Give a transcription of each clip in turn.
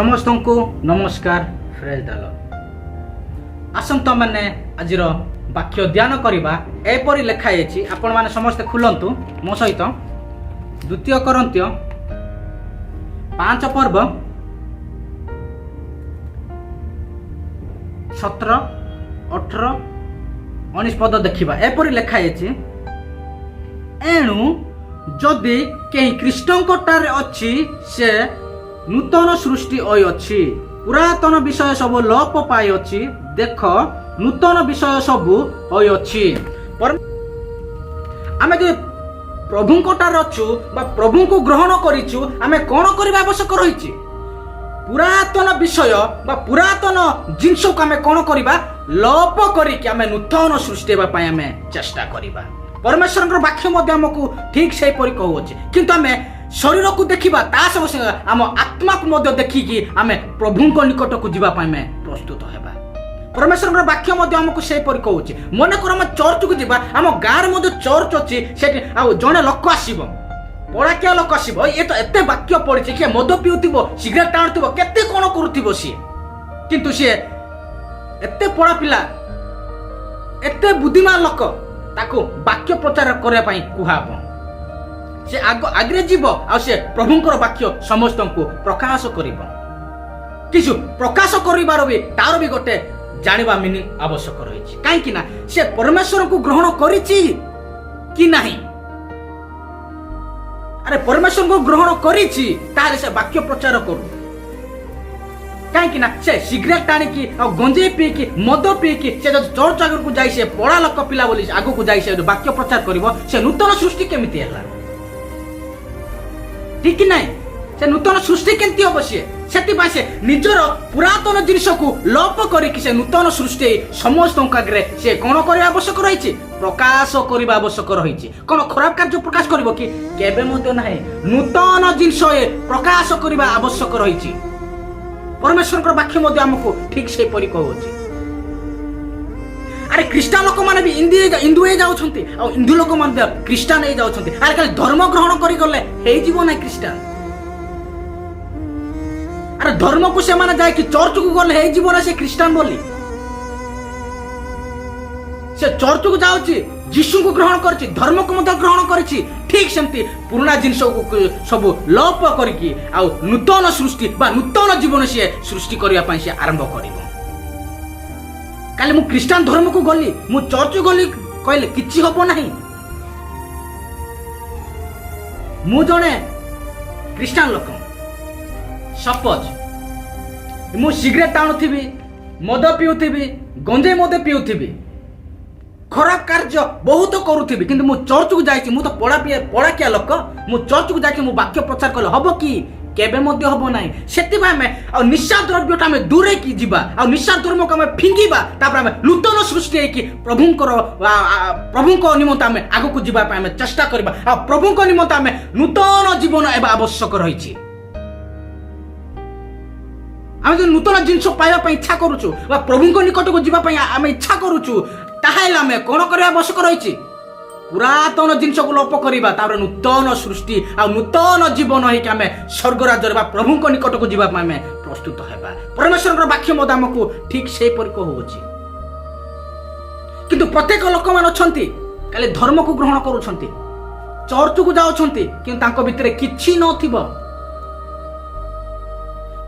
समस्त को नमस्कार फ्रेश डाल आसंता मैंने आज वाक्य ध्यान करवा एपरी लिखाई आपण मैंने समस्ते खुलतु मो सहित द्वितीय करंत्य 5 पर्व 17, 18, 19 पद देखा एपरी लिखाई एणु जदि कहीं कृष्णटार अच्छी से नूतन सृष्टि अच्छी पुरातन विषय सब लोप पाई अच्छी देख नूतन विषय सब अच्छी आम जो प्रभुंटार अच्छु प्रभु को ग्रहण करूँ आम कौन करने आवश्यक रही पुरातन विषय पुरातन जिनस को आम कौन करवा लोप करके नूतन सृष्टि आम चेष्टा करवा परमेश्वर वाक्य आमको ठीक से कहूँ किंतु आम शरीर को देखा ता संगे आम आत्मा को देखिकी आम प्रभु निकट को जावाई प्रस्तुत होगा परमेश्वर वाक्य आमको से कहूँ मन कर आम चर्च को जावा आम गाँव में चर्च अच्छी से जड़े लोक आसब पड़ाकिया लोक आसब ये तो एत वाक्य पड़ी किए मद पिउथिबो सिगरेट टाणुथिबो केते कौन करुथिबो सी किंतु सी एत पड़ा पिला एत बुद्धिमान लोक ताको वाक्य प्रचार करने कहब से आगे जीव से प्रभुंकर वाक्य समस्त को प्रकाश कर प्रकाश कर भी तार भी गोटे जानिबा मीनिंग आवश्यक रही कहीं से परमेश्वर को ग्रहण करिछि कि नहीं अरे परमेश्वर को ग्रहण करिछि तारे से वाक्य प्रचार करू कहीं से सिगरेट टाणिकी गंजे पीकी मद पीकी से जो चर्च आग को जाई से पड़ा लोक पिला बोली आग को जाई से वाक्य प्रचार करिवो से नूतन सृष्टि केमिति हैला ठीक नहीं से नूतन सृष्टि केमती हम सी से निजर पुरातन जिनस को लोप करके से नूतन सृष्टि समस्त आगे से कौन करने आवश्यक रही प्रकाश करने आवश्यक रही कौन खराब कार्य प्रकाश कर कि केबे मते ना नूतन जिनस प्रकाश करने आवश्यक रही परमेश्वर वाक्य आमको ठीक से कहूँ अरे ख्रीष्टान लोक मैंने भी हिंदू हो जाउछंती आ हिंदू लोक माने ख्रीष्टान हो जाउछंती अरे खाली धर्म ग्रहण करी गले हे जीवो ना ख्रीष्टान अरे धर्म को से माने जाय कि चर्च को गले हे जीवो ना से ख्रीष्टान बोली से चर्च को जाउची यीशु को ग्रहण करची धर्म को मध्य ग्रहण करची ठीक सेमती पुराना जिनस को सब लोप करकी आ नूतन सृष्टि बा नूतन जीवन से सृष्टि करबा पई से आरंभ करिवो काली मु ख्रीष्टान धर्म को गली मु चर्च गली कहले किछि हबो नाही मु जने ख्रीष्टान लोक सपोज मु सिगरेट टाणुथिबी मद पिउथिबी गंजे मद पिउथिबी खराब कार्य बहुत करुथिबी किंतु मु चर्च को जाइछि मु तो पड़ा किया लोक मु चर्च को जाके मु वाक्य प्रचार कले हबो कि केबे मध्य हबो नाही सेतिबा में आ निशा द्रव्यटा में दूरे की जीवा आ निशा धर्म को में फिंगीबा तापर में नूतन सृष्टि की प्रभुको निमंत में आगु को जीवा पे में चेष्टा करबा आ प्रभुको निमंत में नूतन जीवन एबा आवश्यक रही आम जो नूतन जिनस पाइबा पे इच्छा करूछु बा प्रभुको निकट को जीवा पे आम इच्छा करूछु ताहाले आम कौन करबा आवश्यक रही पुरातन जिनस को लोप करवा तापर नूतन सृष्टि आ नूतन जीवन होइके स्वर्ग राज्य प्रभु निकट को जीवा आम प्रस्तुत होगा परमेश्वर वाक्य आमको ठीक से कहूँ किंतु प्रत्येक लोक मान अच्छी खाली धर्म को ग्रहण करुछंती चर्च को जाउछंती किंतु तांको भितरे किछि नथिबो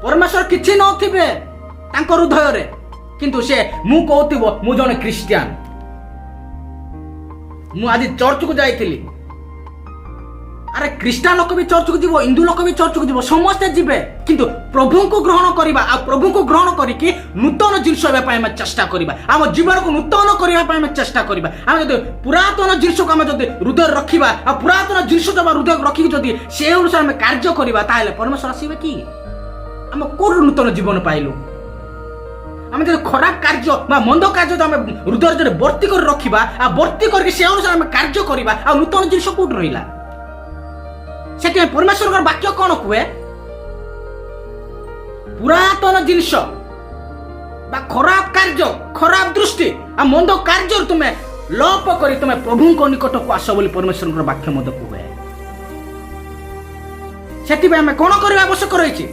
परमेश्वर किछि नथिबे तांको हृदय रे किंतु से मु कहूथिबो मु जने क्रिश्चियन मु आज चर्च को जाइथिली अरे ख्रीष्टान लोक भी चर्च को जीवो हिंदू लोक भी चर्च को जीवो समस्त जीवे किंतु प्रभु को ग्रहण करिबा आ प्रभु को ग्रहण करिके नूतन जिनस हेबा पय हम चेष्टा करिबा हम जीवन को नूतन करिबा पय हम चेष्टा करिबा हम जदि पुरातन जिनस को हम जदि हृदय रखिबा आ पुरातन जिनस जब हृदय रखि जदि से अनुसार हम कार्य करिबा ताले परमेश्वर आसीबे कि हम कोर नूतन जीवन पाइलु आम जो खराब कार्य मंद कार्य जो आम हृदय भर्ती कर रखा आ भर्ती करके से अनुसार आम कार्य करवा आ नूतन जिनस कौट रहा से परमेश्वर वाक्य कौन कहे पुरातन जिनस खराब कार्य खराब दृष्टि आ मंद कार्य तुम्हें लोप कर तुम्हें प्रभु को निकट को आस बोली परमेश्वर वाक्य मत कहे से कौन करने आवश्यक रही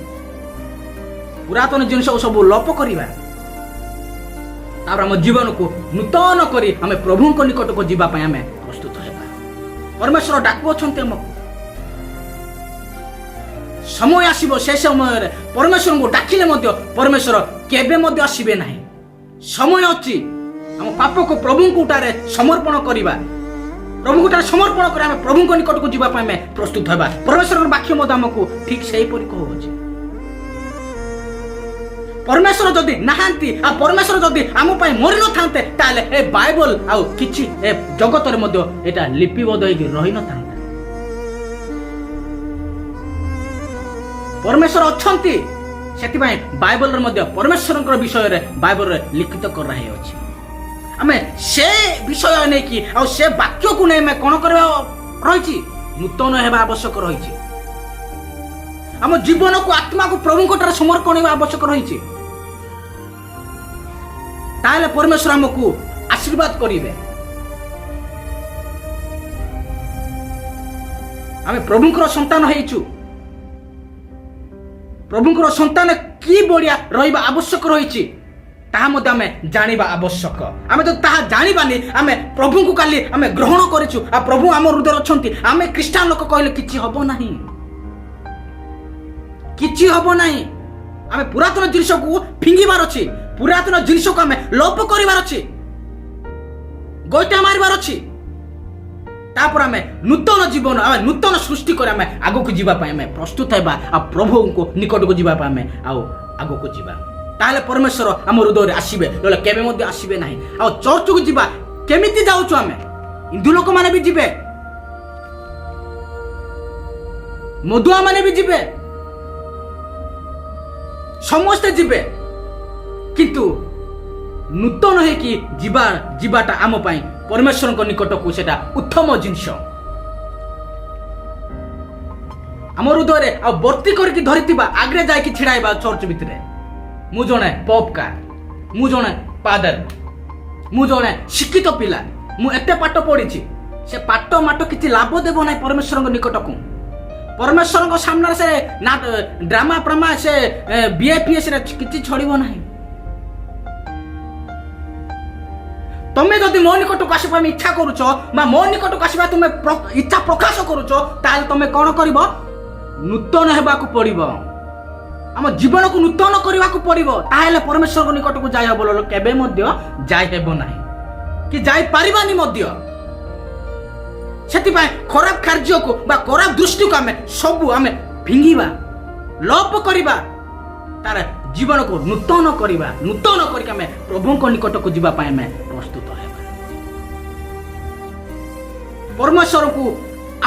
ପୁରାତନ ଜିନିଷ ସବୁ ଲୋପ କରିବା, ତାପରେ ଆମ ଜୀବନକୁ ନୂତନ କରି ଆମେ ପ୍ରଭୁଙ୍କ ନିକଟକୁ ଯିବା ପାଇଁ ଆମେ ପ୍ରସ୍ତୁତ ହେବା। ପରମେଶ୍ୱର ଡାକୁଅଛନ୍ତି ଆମକୁ। ସମୟ ଆସିବ, ସେ ସମୟରେ ପରମେଶ୍ୱରଙ୍କୁ ଡାକିଲେ ମଧ୍ୟ ପରମେଶ୍ୱର କେବେ ମଧ୍ୟ ଆସିବେ ନାହିଁ। ସମୟ ଅଛି ଆମ ପାପକୁ ପ୍ରଭୁଙ୍କଠାରେ ସମର୍ପଣ କରିବା, ପ୍ରଭୁଙ୍କଠାରେ ସମର୍ପଣ କରି ଆମେ ପ୍ରଭୁଙ୍କ ନିକଟକୁ ଯିବା ପାଇଁ ଆମେ ପ୍ରସ୍ତୁତ ହେବା। ପରମେଶ୍ୱରଙ୍କ ବାକ୍ୟ ମଧ୍ୟ ଆମକୁ ଠିକ୍ ସେହିପରି କହୁଅଛି। ପରମେଶ୍ୱର ଯଦି ନାହାନ୍ତି ଆଉ ପରମେଶ୍ୱର ଯଦି ଆମ ପାଇଁ ମରିନଥାନ୍ତେ ତାହେଲେ ଏ ବାଇବଲ ଆଉ କିଛି ଏ ଜଗତରେ ମଧ୍ୟ ଏଇଟା ଲିପିବଦ୍ଧ ହେଇକି ରହିନଥାନ୍ତା। ପରମେଶ୍ୱର ଅଛନ୍ତି, ସେଥିପାଇଁ ବାଇବଲରେ ମଧ୍ୟ ପରମେଶ୍ୱରଙ୍କର ବିଷୟରେ ବାଇବଲରେ ଲିଖିତ କରାହେଇଅଛି। ଆମେ ସେ ବିଷୟ ନେଇକି ଆଉ ସେ ବାକ୍ୟକୁ ନେଇ ଆମେ କ'ଣ କରିବା ରହିଛି? ନୂତନ ହେବା ଆବଶ୍ୟକ ରହିଛି। ଆମ ଜୀବନକୁ ଆତ୍ମାକୁ ପ୍ରଭୁଙ୍କଠାରେ ସମର୍ପଣ ହେବା ଆବଶ୍ୟକ ରହିଛି। ତାହେଲେ ପରମେଶ୍ୱର ଆମକୁ ଆଶୀର୍ବାଦ କରିବେ। ଆମେ ପ୍ରଭୁଙ୍କର ସନ୍ତାନ ହେଇଛୁ। ପ୍ରଭୁଙ୍କର ସନ୍ତାନ କି ବଢିଆ ରହିବା ଆବଶ୍ୟକ ରହିଛି ତାହା ମଧ୍ୟ ଆମେ ଜାଣିବା ଆବଶ୍ୟକ। ଆମେ ଯଦି ତାହା ଜାଣିବାନି, ଆମେ ପ୍ରଭୁଙ୍କୁ କାଲି ଆମେ ଗ୍ରହଣ କରିଛୁ ଆଉ ପ୍ରଭୁ ଆମ ହୃଦୟରେ ଅଛନ୍ତି, ଆମେ ଖ୍ରୀଷ୍ଟିଆନ ଲୋକ କହିଲେ କିଛି ହବ ନାହିଁ, କିଛି ହବ ନାହିଁ। ଆମେ ପୁରାତନ ଜିନିଷକୁ ଫିଙ୍ଗିବାର ଅଛି, ପୁରାତନ ଜିନିଷକୁ ଆମେ ଲୋପ କରିବାର ଅଛି, ଗୋଇଠା ମାରିବାର ଅଛି। ତାପରେ ଆମେ ନୂତନ ଜୀବନ, ଆମେ ନୂତନ ସୃଷ୍ଟି କରି ଆମେ ଆଗକୁ ଯିବା ପାଇଁ ଆମେ ପ୍ରସ୍ତୁତ ହେବା ଆଉ ପ୍ରଭୁଙ୍କ ନିକଟକୁ ଯିବା ପାଇଁ ଆମେ ଆଉ ଆଗକୁ ଯିବା। ତାହେଲେ ପରମେଶ୍ୱର ଆମ ହୃଦୟରେ ଆସିବେ, ନହେଲେ କେବେ ମଧ୍ୟ ଆସିବେ ନାହିଁ। ଆଉ ଚର୍ଚ୍ଚକୁ ଯିବା କେମିତି ଯାଉଛୁ? ଆମେ ହିନ୍ଦୁ ଲୋକମାନେ ବି ଯିବେ, ମଦୁଆ ମାନେ ବି ଯିବେ, ସମସ୍ତେ ଯିବେ, କିନ୍ତୁ ନୂତନ ହେଇକି ଯିବାଟା ଆମ ପାଇଁ ପରମେଶ୍ୱରଙ୍କ ନିକଟକୁ ସେଟା ଉତ୍ତମ ଜିନିଷ। ଆମ ହୃଦୟରେ ଆଉ ବର୍ତ୍ତି କରିକି ଧରିଥିବା ଆଗରେ ଯାଇକି ଛିଡାଇବା ଚର୍ଚ୍ଚ ଭିତରେ। ମୁଁ ଜଣେ ପପକାର, ମୁଁ ଜଣେ ପାଦର, ମୁଁ ଜଣେ ଶିକ୍ଷିତ ପିଲା, ମୁଁ ଏତେ ପାଠ ପଢିଛି। ସେ ପାଠ ମାଠ କିଛି ଲାଭ ଦେବ ନାହିଁ ପରମେଶ୍ୱରଙ୍କ ନିକଟକୁ। ପରମେଶ୍ୱରଙ୍କ ସାମ୍ନାରେ ସେ ନା ଡ୍ରାମା ପ୍ରାମା ସେ ବିଏପିଏସ୍ ରେ କିଛି ଛଡ଼ିବ ନାହିଁ। ତମେ ଯଦି ମୋ ନିକଟକୁ ଆସିବା ପାଇଁ ଇଚ୍ଛା କରୁଛ ବା ମୋ ନିକଟକୁ ଆସିବା ତୁମେ ଇଚ୍ଛା ପ୍ରକାଶ କରୁଛ, ତାହେଲେ ତମେ କ'ଣ କରିବ? ନୂତନ ହେବାକୁ ପଡିବ, ଆମ ଜୀବନକୁ ନୂତନ କରିବାକୁ ପଡିବ। ତାହେଲେ ପରମେଶ୍ୱରଙ୍କ ନିକଟକୁ ଯାଇ ହେବ, କେବେ ମଧ୍ୟ ଯାଇ ହେବ ନାହିଁ କି ଯାଇପାରିବାନି ମଧ୍ୟ। ସେଥିପାଇଁ ଖରାପ କାର୍ଯ୍ୟକୁ ବା ଖରାପ ଦୃଷ୍ଟିକୁ ଆମେ ସବୁ ଆମେ ଫିଙ୍ଗିବା, ଲୋପ କରିବା, ତାର ଜୀବନକୁ ନୂତନ କରିବା, ନୂତନ କରିକି ଆମେ ପ୍ରଭୁଙ୍କ ନିକଟକୁ ଯିବା ପାଇଁ ଆମେ ପ୍ରସ୍ତୁତ ହେବା। ପରମେଶ୍ୱରକୁ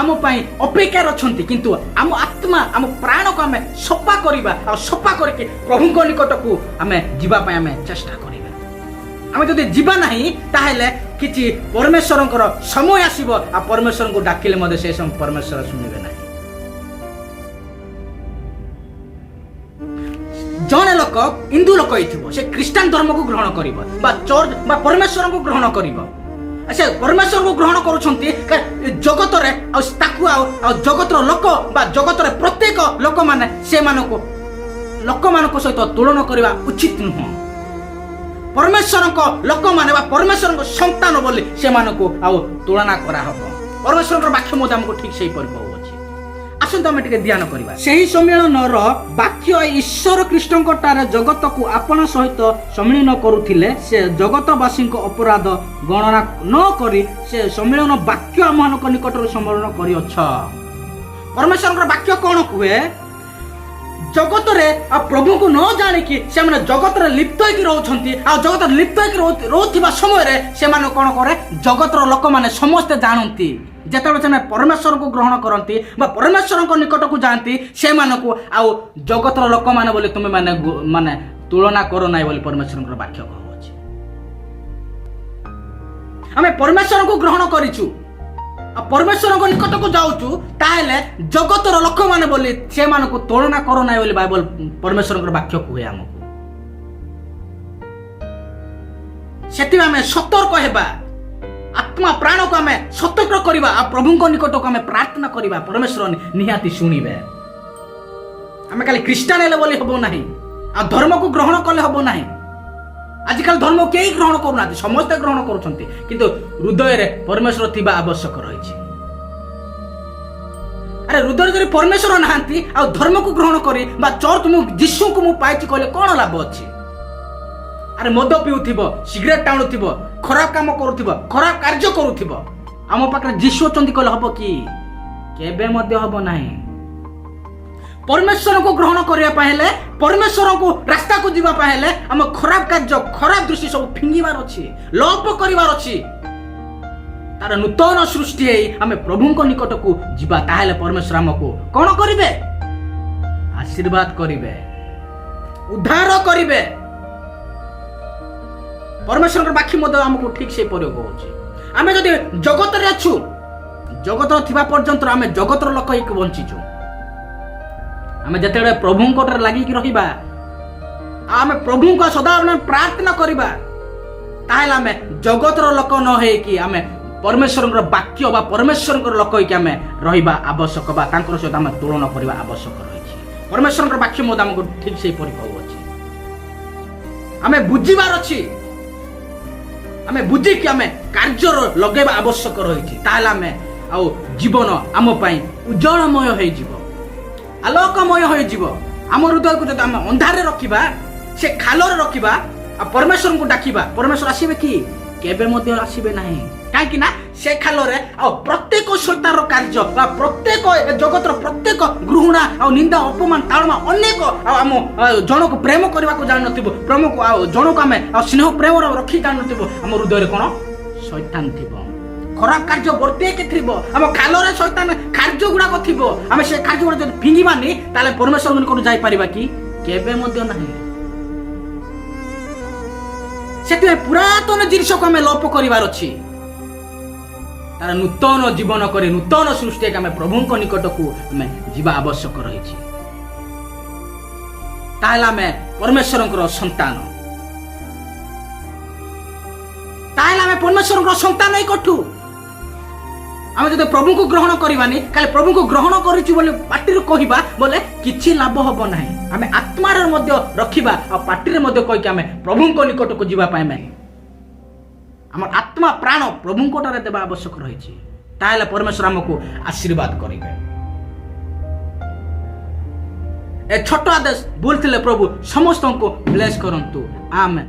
ଆମ ପାଇଁ ଅପେକ୍ଷାରେ ଅଛନ୍ତି, କିନ୍ତୁ ଆମ ଆତ୍ମା ଆମ ପ୍ରାଣକୁ ଆମେ ସଫା କରିବା ଆଉ ସଫା କରିକି ପ୍ରଭୁଙ୍କ ନିକଟକୁ ଆମେ ଯିବା ପାଇଁ ଆମେ ଚେଷ୍ଟା କରିବା। ଆମେ ଯଦି ଯିବା ନାହିଁ ତାହେଲେ କିଛି ପରମେଶ୍ୱରଙ୍କର ସମୟ ଆସିବ ଆଉ ପରମେଶ୍ୱରଙ୍କୁ ଡାକିଲେ ମଧ୍ୟ ସେ ସମୟ ପରମେଶ୍ୱର ଶୁଣିବେ ନାହିଁ। ଜଣେ ଲୋକ ହିନ୍ଦୁ ଲୋକ ହେଇଥିବ, ସେ ଖ୍ରୀଷ୍ଟିଆନ ଧର୍ମକୁ ଗ୍ରହଣ କରିବ ବା ଚର୍ଚ୍ଚ ବା ପରମେଶ୍ୱରଙ୍କୁ ଗ୍ରହଣ କରିବ। ସେ ପରମେଶ୍ୱରଙ୍କୁ ଗ୍ରହଣ କରୁଛନ୍ତି ଜଗତରେ ଆଉ ତାକୁ ଆଉ ଜଗତର ଲୋକ ବା ଜଗତରେ ପ୍ରତ୍ୟେକ ଲୋକମାନେ ସେମାନଙ୍କୁ ଲୋକମାନଙ୍କ ସହିତ ତୁଳନା କରିବା ଉଚିତ ନୁହଁ। ପରମେଶ୍ୱରଙ୍କ ଲୋକମାନେ ବା ପରମେଶ୍ୱରଙ୍କ ସନ୍ତାନ ବୋଲି ସେମାନଙ୍କୁ ଆଉ ତୁଳନା କରାହବ। ପରମେଶ୍ୱରଙ୍କର ବାକ୍ୟ ମଧ୍ୟ ଆମକୁ ଠିକ୍ ସେହିପରି କହୁଅଛି। ଆସନ୍ତୁ ଆମେ ଟିକେ ଧ୍ୟାନ କରିବା। ସେହି ସମ୍ମିଳନର ବାକ୍ୟ ଈଶ୍ୱର ଖ୍ରୀଷ୍ଟଙ୍କଠାରେ ଜଗତକୁ ଆପଣ ସହିତ ସମ୍ମିଳନ କରୁଥିଲେ, ସେ ଜଗତବାସୀଙ୍କ ଅପରାଧ ଗଣନା ନ କରି ସେ ସମ୍ମିଳନ ବାକ୍ୟ ଆମମାନଙ୍କ ନିକଟରୁ ସମ୍ମିଳନ କରିଅଛ। ପରମେଶ୍ୱରଙ୍କର ବାକ୍ୟ କ'ଣ କୁହେ? ଜଗତରେ ଆଉ ପ୍ରଭୁଙ୍କୁ ନ ଜାଣିକି ସେମାନେ ଜଗତରେ ଲିପ୍ତ ହେଇକି ରହୁଛନ୍ତି। ଆଉ ଜଗତରେ ଲିପ୍ତ ହେଇକି ରହୁଥିବା ସମୟରେ ସେମାନେ କ'ଣ କରେ? ଜଗତର ଲୋକମାନେ ସମସ୍ତେ ଜାଣନ୍ତି। ଯେତେବେଳେ ସେମାନେ ପରମେଶ୍ୱରଙ୍କୁ ଗ୍ରହଣ କରନ୍ତି ବା ପରମେଶ୍ୱରଙ୍କ ନିକଟକୁ ଯାଆନ୍ତି, ସେମାନଙ୍କୁ ଆଉ ଜଗତର ଲୋକମାନେ ବୋଲି ତୁମେ ମାନେ ତୁଳନା କର ନାହିଁ ବୋଲି ପରମେଶ୍ୱରଙ୍କର ବାକ୍ୟ କହୁଅଛି। ଆମେ ପରମେଶ୍ୱରଙ୍କୁ ଗ୍ରହଣ କରିଛୁ ଆଉ ପରମେଶ୍ୱରଙ୍କ ନିକଟକୁ ଯାଉଛୁ, ତାହେଲେ ଜଗତର ଲୋକମାନେ ବୋଲି ସେମାନଙ୍କୁ ତୁଳନା କର ନାହିଁ ବୋଲି ବାଇବଲ ପରମେଶ୍ୱରଙ୍କର ବାକ୍ୟ କୁହେ ଆମକୁ। ସେଥିପାଇଁ ଆମେ ସତର୍କ ହେବା, ଆତ୍ମା ପ୍ରାଣକୁ ଆମେ ସତର୍କ କରିବା ଆଉ ପ୍ରଭୁଙ୍କ ନିକଟକୁ ଆମେ ପ୍ରାର୍ଥନା କରିବା। ପରମେଶ୍ୱର ନିହାତି ଶୁଣିବେ। ଆମେ ଖାଲି ଖ୍ରୀଷ୍ଟିଆନ ହେଲେ ବୋଲି ହେବ ନାହିଁ, ଆଉ ଧର୍ମକୁ ଗ୍ରହଣ କଲେ ହବ ନାହିଁ। ଆଜିକାଲି ଧର୍ମ କେହି ଗ୍ରହଣ କରୁନାହାନ୍ତି, ସମସ୍ତେ ଗ୍ରହଣ କରୁଛନ୍ତି, କିନ୍ତୁ ହୃଦୟରେ ପରମେଶ୍ୱର ଥିବା ଆବଶ୍ୟକ ରହିଛି। ଆରେ ହୃଦୟରେ ଯଦି ପରମେଶ୍ୱର ନାହାନ୍ତି ଆଉ ଧର୍ମକୁ ଗ୍ରହଣ କରି ବା ଚର୍ଚ୍ଚ ମୁଁ ଯୀଶୁଙ୍କୁ ମୁଁ ପାଇଛି କହିଲେ କ'ଣ ଲାଭ ଅଛି? ଆରେ ମଦ ପିଉଥିବ, ସିଗାରେଟ୍ ଟାଣୁଥିବ, ଖରାପ କାମ କରୁଥିବ, ଖରାପ କାର୍ଯ୍ୟ କରୁଥିବ, ଆମ ପାଖରେ ଯୀଶୁ ଅଛନ୍ତି କହିଲେ ହବ କି? କେବେ ମଧ୍ୟ ହବ ନାହିଁ। ପରମେଶ୍ୱରଙ୍କୁ ଗ୍ରହଣ କରିବା ପାଇଁ ହେଲେ, ପରମେଶ୍ୱରଙ୍କୁ ରାସ୍ତାକୁ ଯିବା ପାଇଁ ହେଲେ ଆମ ଖରାପ କାର୍ଯ୍ୟ, ଖରାପ ଦୃଷ୍ଟି ସବୁ ଫିଙ୍ଗିବାର ଅଛି, ଲୋପ କରିବାର ଅଛି। ତାର ନୂତନ ସୃଷ୍ଟି ହେଇ ଆମେ ପ୍ରଭୁଙ୍କ ନିକଟକୁ ଯିବା। ତାହେଲେ ପରମେଶ୍ୱର ଆମକୁ କ'ଣ କରିବେ? ଆଶୀର୍ବାଦ କରିବେ, ଉଦ୍ଧାର କରିବେ। ପରମେଶ୍ୱରଙ୍କର ବାକ୍ୟ ମଧ୍ୟ ଆମକୁ ଠିକ ସେପରି କହୁଛି। ଆମେ ଯଦି ଜଗତରେ ଅଛୁ, ଜଗତର ଥିବା ପର୍ଯ୍ୟନ୍ତ ଆମେ ଜଗତର ଲୋକ ହେଇକି ବଞ୍ଚିଛୁ। ଆମେ ଯେତେବେଳେ ପ୍ରଭୁଙ୍କଠାରେ ଲାଗିକି ରହିବା, ଆମେ ପ୍ରଭୁଙ୍କ ସଦାବେଳେ ପ୍ରାର୍ଥନା କରିବା, ତାହେଲେ ଆମେ ଜଗତର ଲୋକ ନ ହେଇକି ଆମେ ପରମେଶ୍ୱରଙ୍କର ବାକ୍ୟ ବା ପରମେଶ୍ୱରଙ୍କର ଲୋକ ହେଇକି ଆମେ ରହିବା ଆବଶ୍ୟକ ବା ତାଙ୍କର ସହିତ ଆମେ ତୁଳନା କରିବା ଆବଶ୍ୟକ ରହିଛି। ପରମେଶ୍ୱରଙ୍କର ବାକ୍ୟ ମଧ୍ୟ ଆମକୁ ଠିକ ସେହିପରି କହୁଅଛି। ଆମେ ବୁଝିବାର ଅଛି, ଆମେ ବୁଝିକି ଆମେ କାର୍ଯ୍ୟର ଲଗେଇବା ଆବଶ୍ୟକ ରହିଛି। ତାହେଲେ ଆମେ ଆଉ ଜୀବନ ଆମ ପାଇଁ ଉଜ୍ଜଳମୟ ହେଇଯିବ, ଆଲୋକମୟ ହୋଇଯିବ। ଆମ ହୃଦୟକୁ ଯଦି ଆମେ ଅନ୍ଧାରରେ ରଖିବା, ସେ ଖାଲରେ ରଖିବା ଆଉ ପରମେଶ୍ୱରଙ୍କୁ ଡାକିବା, ପରମେଶ୍ୱର ଆସିବେ କି? କେବେ ମଧ୍ୟ ଆସିବେ ନାହିଁ। କାହିଁକି ନା ସେ ଖାଲରେ ଆଉ ପ୍ରତ୍ୟେକ ଶୈତାନର କାର୍ଯ୍ୟ ବା ପ୍ରତ୍ୟେକ ଜଗତର ପ୍ରତ୍ୟେକ ଘୃଣା ଆଉ ନିନ୍ଦା, ଅପମାନ, ତାଳମା ଅନେକ ଆଉ ଆମ ଜଣକୁ ପ୍ରେମ କରିବାକୁ ଜାଣିନଥିବ, ପ୍ରେମକୁ ଆଉ ଜଣକୁ ଆମେ ଆଉ ସ୍ନେହ ପ୍ରେମ ରଖି ଜାଣିନଥିବ, ଆମ ହୃଦୟରେ କ'ଣ ଶୈତାନ ଥିବ, ଖରାପ କାର୍ଯ୍ୟ ବର୍ତ୍ତେଇକି ଥିବ, ଆମ ଖାଲରେ ଶୈତାନ କାର୍ଯ୍ୟ ଗୁଡାକ ଥିବ। ଆମେ ସେ କାର୍ଯ୍ୟ ଗୁଡାକ ଯଦି ଫିଙ୍ଗିବାନି, ତାହେଲେ ପରମେଶ୍ୱର ନିକଟକୁ ଯାଇପାରିବା କି? କେବେ ମଧ୍ୟ ନାହିଁ। ସେଥିପାଇଁ ପୁରାତନ ଜିନିଷକୁ ଆମେ ଲୋପ କରିବାର ଅଛି। ତାର ନୂତନ ଜୀବନ କରି, ନୂତନ ସୃଷ୍ଟି ଆମେ ପ୍ରଭୁଙ୍କ ନିକଟକୁ ଆମେ ଯିବା ଆବଶ୍ୟକ ରହିଛି। ତାହେଲେ ଆମେ ପରମେଶ୍ୱରଙ୍କର ସନ୍ତାନ, ତାହେଲେ ଆମେ ପରମେଶ୍ୱରଙ୍କର ସନ୍ତାନ ନିକଟୁ ଆମେ ଯଦି ପ୍ରଭୁଙ୍କୁ ଗ୍ରହଣ କରିବାନି, କାଲି ପ୍ରଭୁଙ୍କୁ ଗ୍ରହଣ କରିଛୁ ବୋଲି ପାଟିରୁ କହିବା ବୋଲେ କିଛି ଲାଭ ହବ ନାହିଁ। ଆମେ ଆତ୍ମାରେ ମଧ୍ୟ ରଖିବା ଆଉ ପାଟିରେ ମଧ୍ୟ କହିକି ଆମେ ପ୍ରଭୁଙ୍କ ନିକଟକୁ ଯିବା ପାଇଁ ନାହିଁ। ଆମର ଆତ୍ମା ପ୍ରାଣ ପ୍ରଭୁଙ୍କଠାରେ ଦେବା ଆବଶ୍ୟକ ରହିଛି। ତାହେଲେ ପରମେଶ୍ୱର ଆମକୁ ଆଶୀର୍ବାଦ କରିବେ। ଏ ଛୋଟ ଆଦେଶ ବୋଲଥିଲେ ପ୍ରଭୁ ସମସ୍ତଙ୍କୁ ବ୍ଲେସ୍ କରନ୍ତୁ। ଆମେନ୍।